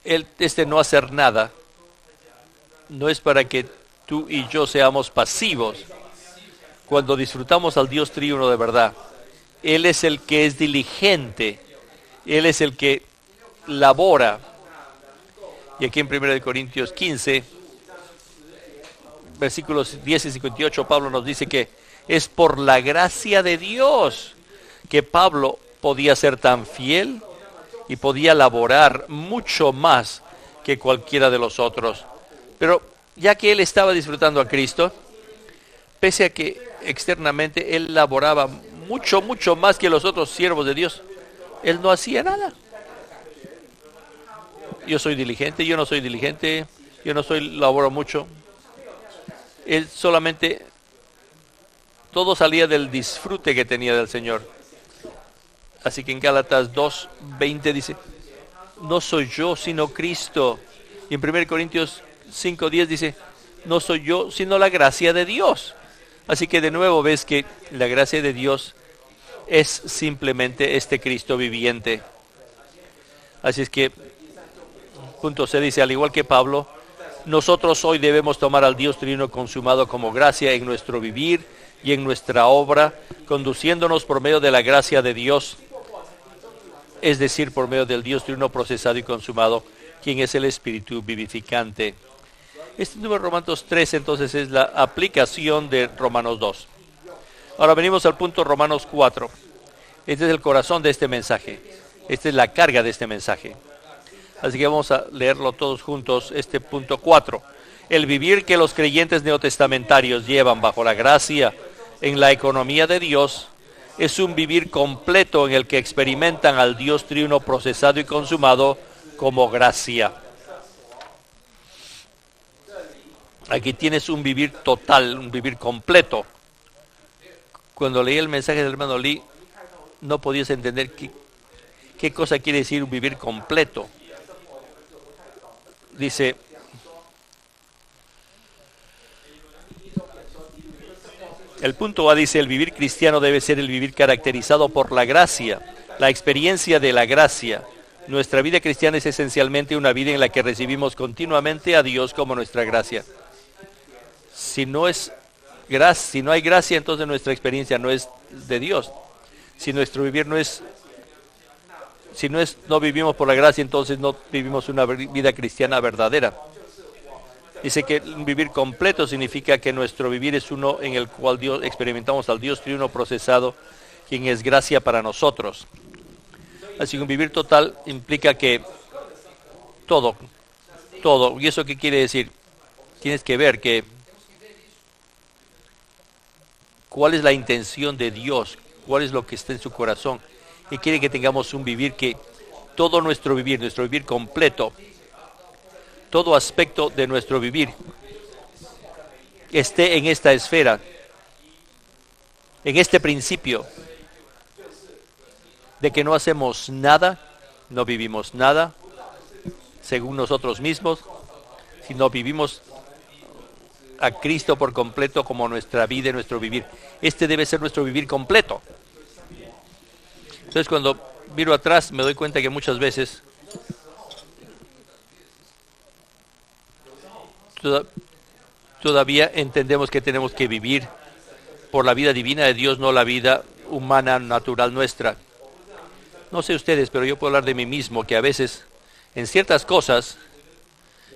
este no hacer nada, no es para que tú y yo seamos pasivos. Cuando disfrutamos al Dios triuno de verdad, Él es el que es diligente, Él es el que labora. Y aquí en 1 Corintios 15, versículos 10 y 58, Pablo nos dice que es por la gracia de Dios que Pablo podía ser tan fiel y podía laborar mucho más que cualquiera de los otros. Pero ya que él estaba disfrutando a Cristo, pese a que externamente él laboraba mucho, mucho más que los otros siervos de Dios, él no hacía nada. Yo soy diligente, yo no soy diligente, yo no laboro mucho. Él solamente, todo salía del disfrute que tenía del Señor. Así que en Gálatas 2:20 dice, no soy yo, sino Cristo. Y en 1 Corintios 5:10 dice, no soy yo, sino la gracia de Dios. Así que de nuevo ves que la gracia de Dios es simplemente este Cristo viviente. Así es que, punto C dice, al igual que Pablo, nosotros hoy debemos tomar al Dios trino consumado como gracia en nuestro vivir y en nuestra obra, conduciéndonos por medio de la gracia de Dios, es decir, por medio del Dios trino procesado y consumado, quien es el Espíritu vivificante. Este número Romanos 3 entonces es la aplicación de Romanos 2. Ahora venimos al punto Romanos 4. Este es el corazón de este mensaje. Esta es la carga de este mensaje. Así que vamos a leerlo todos juntos, este punto 4. El vivir que los creyentes neotestamentarios llevan bajo la gracia en la economía de Dios es un vivir completo en el que experimentan al Dios triuno procesado y consumado como gracia. Aquí tienes un vivir total, un vivir completo. Cuando leí el mensaje del hermano Lee, no podías entender qué cosa quiere decir un vivir completo. Dice, el punto A dice, el vivir cristiano debe ser el vivir caracterizado por la gracia, la experiencia de la gracia. Nuestra vida cristiana es esencialmente una vida en la que recibimos continuamente a Dios como nuestra gracia. Si no hay gracia, entonces nuestra experiencia no es de Dios. Si nuestro vivir no vivimos por la gracia, entonces no vivimos una vida cristiana verdadera. Dice que vivir completo significa que nuestro vivir es uno en el cual experimentamos al Dios triuno procesado, quien es gracia para nosotros. Así que un vivir total implica que todo. ¿Y eso qué quiere decir? Tienes que ver que cuál es la intención de Dios cuál es lo que está en su corazón. Y quiere que tengamos un vivir que todo nuestro vivir completo, todo aspecto de nuestro vivir esté en esta esfera, en este principio de que no hacemos nada, no vivimos nada según nosotros mismos, sino vivimos a Cristo por completo como nuestra vida y nuestro vivir. Este debe ser nuestro vivir completo. Entonces, cuando miro atrás, me doy cuenta que muchas veces todavía entendemos que tenemos que vivir por la vida divina de Dios, no la vida humana, natural nuestra. No sé ustedes, pero yo puedo hablar de mí mismo, que a veces en ciertas cosas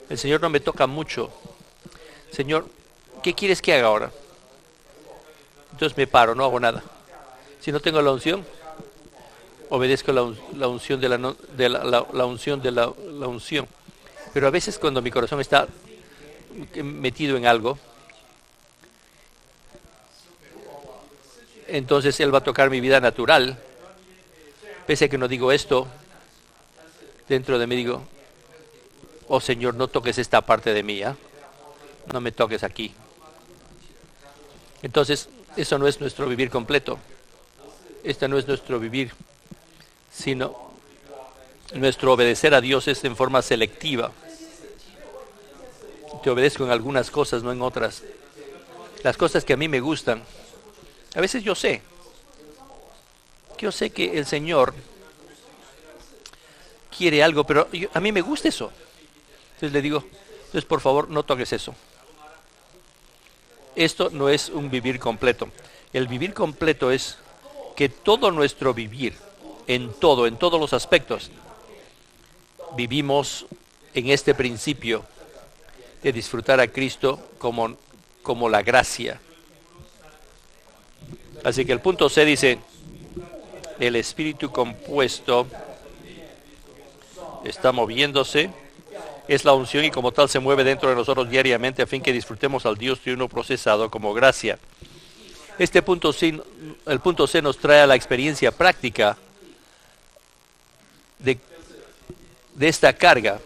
el Señor no me toca mucho. Señor, ¿qué quieres que haga ahora? Entonces me paro, no hago nada. Si no tengo la unción, obedezco la unción de la unción de la unción. Pero a veces cuando mi corazón está metido en algo, entonces Él va a tocar mi vida natural. Pese a que no digo esto, dentro de mí digo, oh Señor, no toques esta parte de mí, ¿eh? No me toques aquí. Entonces, eso no es nuestro vivir completo. Este no es nuestro vivir, sino nuestro obedecer a Dios es en forma selectiva. Te obedezco en algunas cosas, no en otras. Las cosas que a mí me gustan, a veces yo sé que el Señor quiere algo, pero a mí me gusta eso. Entonces le digo, entonces por favor no toques eso. Esto no es un vivir completo. El vivir completo es que todo nuestro vivir, en todos los aspectos, vivimos en este principio de disfrutar a Cristo como la gracia. Así que el punto C dice, el espíritu compuesto está moviéndose, es la unción y como tal se mueve dentro de nosotros diariamente a fin que disfrutemos al Dios triuno procesado como gracia. El punto C nos trae a la experiencia práctica de esta carga.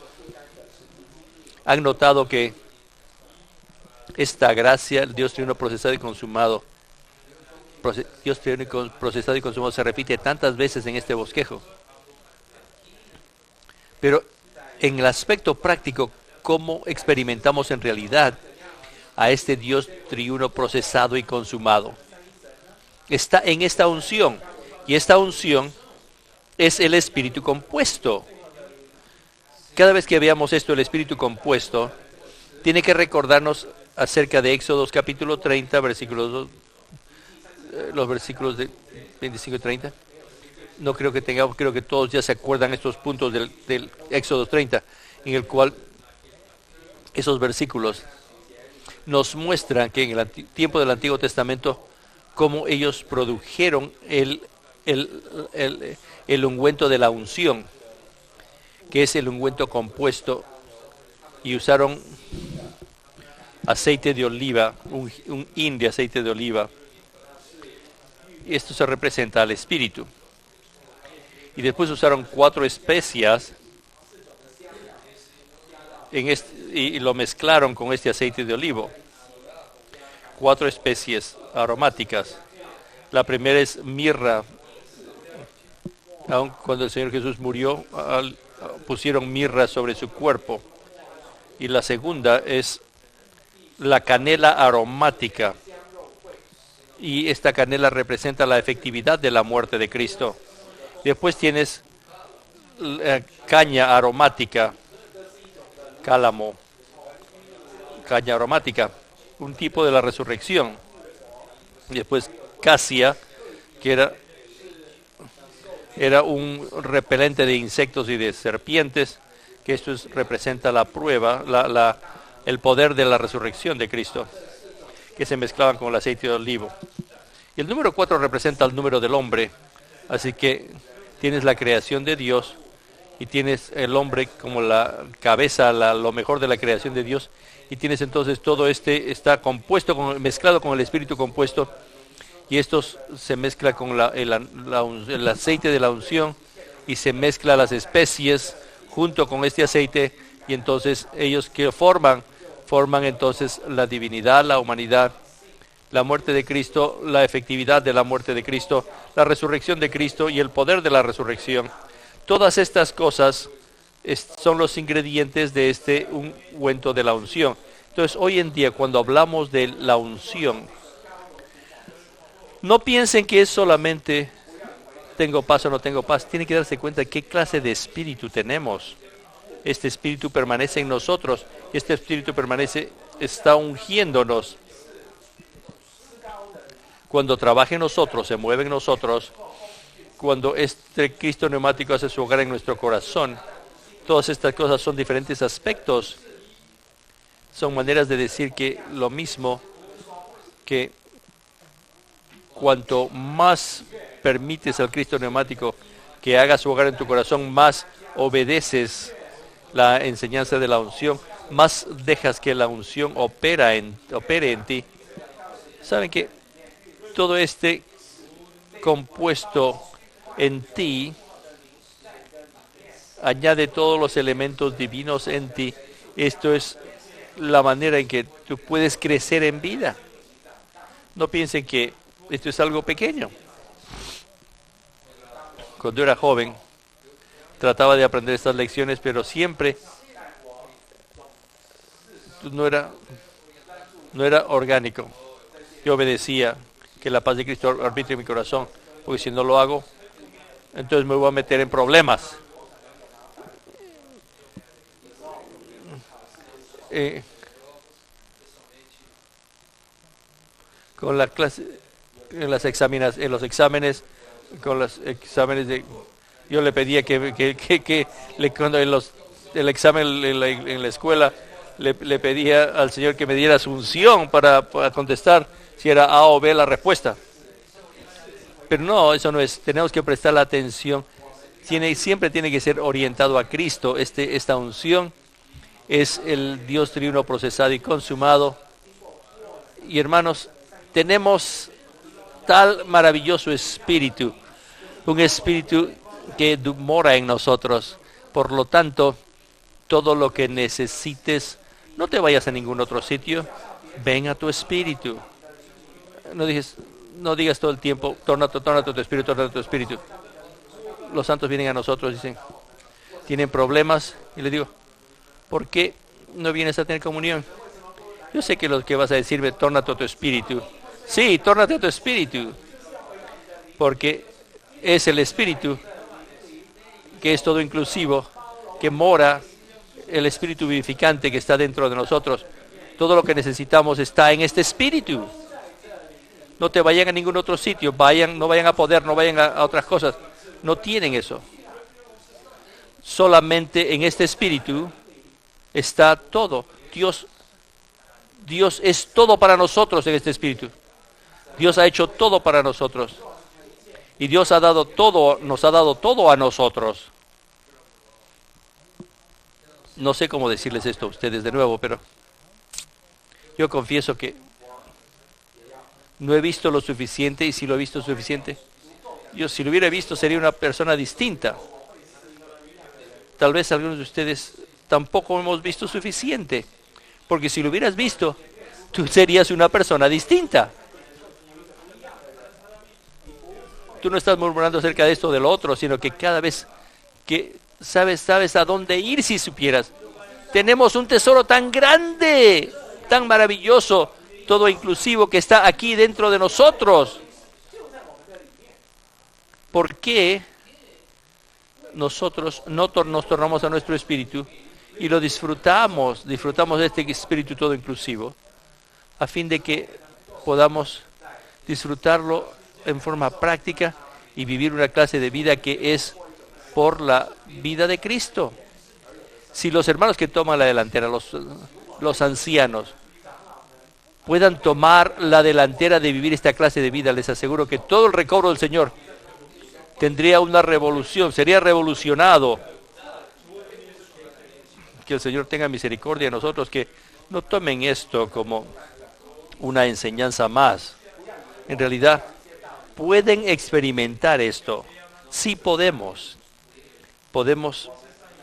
Han notado que esta gracia, el Dios triuno procesado y consumado, Dios triuno procesado y consumado se repite tantas veces en este bosquejo. Pero en el aspecto práctico, ¿cómo experimentamos en realidad a este Dios triuno procesado y consumado? Está en esta unción, y esta unción es el espíritu compuesto. Cada vez que veamos esto, el espíritu compuesto, tiene que recordarnos acerca de Éxodo capítulo 30, los versículos de 25 y 30. No creo que tengamos, creo que todos ya se acuerdan estos puntos del Éxodo 30, en el cual esos versículos nos muestran que en el tiempo del Antiguo Testamento, cómo ellos produjeron el ungüento de la unción, que es el ungüento compuesto, y usaron aceite de oliva, un hin de aceite de oliva. Y esto se representa al Espíritu. Y después usaron 4 especias y lo mezclaron con este aceite de olivo. 4 especies aromáticas. La primera es mirra. Aun cuando el Señor Jesús murió, pusieron mirra sobre su cuerpo. Y la segunda es la canela aromática. Y esta canela representa la efectividad de la muerte de Cristo. Después tienes caña aromática, cálamo, caña aromática, un tipo de la resurrección. Y después casia, que era un repelente de insectos y de serpientes, que esto representa la prueba, el poder de la resurrección de Cristo, que se mezclaban con el aceite de olivo. Y el número 4 representa el número del hombre, así que tienes la creación de Dios y tienes el hombre como la cabeza, lo mejor de la creación de Dios, y tienes entonces todo está compuesto, mezclado con el espíritu compuesto, y esto se mezcla con el aceite de la unción y se mezcla las especies junto con este aceite, y entonces ellos que forman entonces la divinidad, la humanidad, la muerte de Cristo, la efectividad de la muerte de Cristo, la resurrección de Cristo y el poder de la resurrección. Todas estas cosas son los ingredientes de este ungüento de la unción. Entonces, hoy en día, cuando hablamos de la unción, no piensen que es solamente tengo paz o no tengo paz. Tienen que darse cuenta de qué clase de espíritu tenemos. Este espíritu permanece en nosotros. Este espíritu está ungiéndonos. Cuando trabaja en nosotros, se mueve en nosotros, cuando este Cristo neumático hace su hogar en nuestro corazón, todas estas cosas son diferentes aspectos. Son maneras de decir que lo mismo, que cuanto más permites al Cristo neumático que haga su hogar en tu corazón, más obedeces la enseñanza de la unción, más dejas que la unción opere en ti. ¿Saben que todo este compuesto en ti añade todos los elementos divinos en ti? Esto es la manera en que tú puedes crecer en vida. No piensen que esto es algo pequeño. Cuando era joven, trataba de aprender estas lecciones, pero siempre no era orgánico. Yo obedecía que la paz de Cristo arbitre en mi corazón, porque si no lo hago, entonces me voy a meter en problemas. Con la clase, en los exámenes, yo le pedía cuando el examen en la escuela, le pedía al Señor que me diera su unción para contestar si era A o B la respuesta. Pero no, eso no es. Tenemos que prestar la atención. Siempre tiene que ser orientado a Cristo. Esta unción es el Dios triuno procesado y consumado. Y hermanos, tenemos tal maravilloso espíritu, un espíritu que mora en nosotros. Por lo tanto, todo lo que necesites, no te vayas a ningún otro sitio, ven a tu espíritu. No digas todo el tiempo, torna tu espíritu, torna tu espíritu. Los santos vienen a nosotros y dicen, tienen problemas, y les digo, ¿por qué no vienes a tener comunión? Yo sé que lo que vas a decirme, tórnate a tu espíritu. Sí, tórnate a tu espíritu, porque es el espíritu que es todo inclusivo, que mora, el espíritu vivificante que está dentro de nosotros. Todo lo que necesitamos está en este espíritu. No te vayan a ningún otro sitio, no vayan a poder, no vayan a otras cosas. No tienen eso. Solamente en este espíritu está todo. Dios es todo para nosotros en este espíritu. Dios ha hecho todo para nosotros. Y Dios nos ha dado todo a nosotros. No sé cómo decirles esto a ustedes de nuevo, pero yo confieso que no he visto lo suficiente, y si lo he visto suficiente, si lo hubiera visto sería una persona distinta. Tal vez algunos de ustedes tampoco hemos visto suficiente, porque si lo hubieras visto, tú serías una persona distinta. Tú no estás murmurando acerca de esto o de lo otro, sino que cada vez que sabes a dónde ir si supieras. Tenemos un tesoro tan grande, tan maravilloso, todo inclusivo, que está aquí dentro de nosotros. ¿Por qué nosotros no nos tornamos a nuestro espíritu y lo disfrutamos de este espíritu todo inclusivo, a fin de que podamos disfrutarlo en forma práctica y vivir una clase de vida que es por la vida de Cristo? Si los hermanos que toman la delantera, los ancianos, puedan tomar la delantera de vivir esta clase de vida, les aseguro que todo el recobro del Señor tendría una revolución, sería revolucionado. Que el Señor tenga misericordia de nosotros, que no tomen esto como una enseñanza más. En realidad, pueden experimentar esto. Sí podemos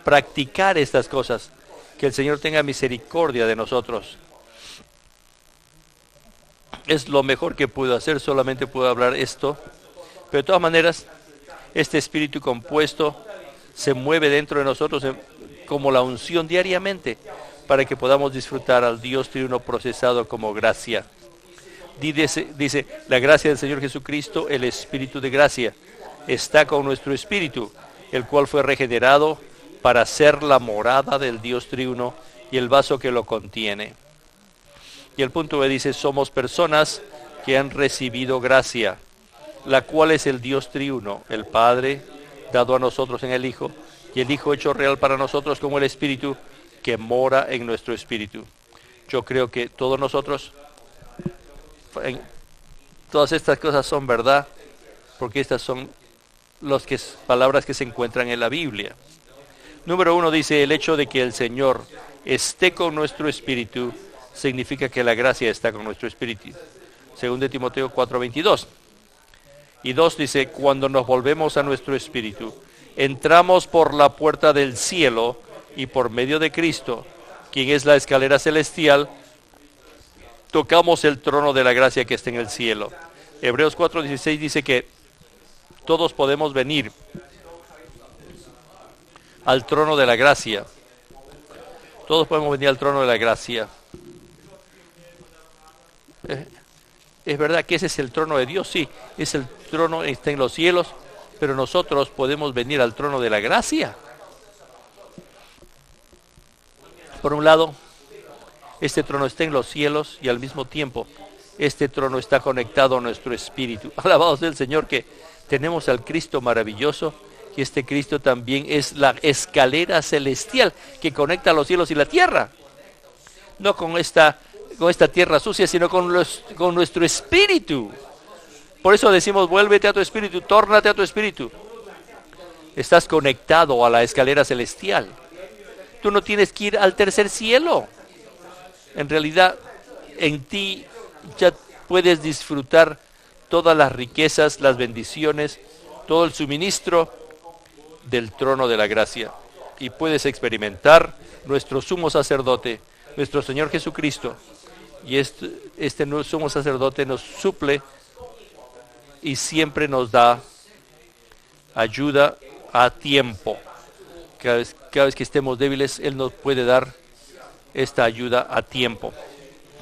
practicar estas cosas. Que el Señor tenga misericordia de nosotros. Es lo mejor que puedo hacer, solamente puedo hablar esto. Pero de todas maneras, este espíritu compuesto se mueve dentro de nosotros como la unción diariamente para que podamos disfrutar al Dios triuno procesado como gracia. Dice, la gracia del Señor Jesucristo, el Espíritu de gracia, está con nuestro espíritu, el cual fue regenerado para ser la morada del Dios triuno y el vaso que lo contiene. Y el punto B dice, somos personas que han recibido gracia, la cual es el Dios triuno, el Padre dado a nosotros en el Hijo, y el Hijo hecho real para nosotros como el Espíritu que mora en nuestro espíritu. Yo creo que todos nosotros, todas estas cosas son verdad, porque estas son palabras que se encuentran en la Biblia. Número 1 dice, el hecho de que el Señor esté con nuestro espíritu significa que la gracia está con nuestro espíritu. Según de Timoteo 4:22. Y 2 dice, cuando nos volvemos a nuestro espíritu, entramos por la puerta del cielo y por medio de Cristo, quien es la escalera celestial, tocamos el trono de la gracia que está en el cielo. Hebreos 4:16 dice que todos podemos venir al trono de la gracia. Todos podemos venir al trono de la gracia. Es verdad que ese es el trono de Dios, sí, es el trono, está en los cielos, pero nosotros podemos venir al trono de la gracia. Por un lado, este trono está en los cielos y al mismo tiempo este trono está conectado a nuestro espíritu. Alabado sea el Señor que tenemos al Cristo maravilloso y este Cristo también es la escalera celestial que conecta los cielos y la tierra. No con esta tierra sucia, sino con nuestro espíritu. Por eso decimos, vuélvete a tu espíritu, tórnate a tu espíritu. Estás conectado a la escalera celestial. Tú no tienes que ir al tercer cielo. En realidad, en ti ya puedes disfrutar todas las riquezas, las bendiciones, todo el suministro del trono de la gracia. Y puedes experimentar nuestro sumo sacerdote, nuestro Señor Jesucristo. Y este sumo sacerdote nos suple y siempre nos da ayuda a tiempo. Cada vez que estemos débiles, Él nos puede dar esta ayuda a tiempo.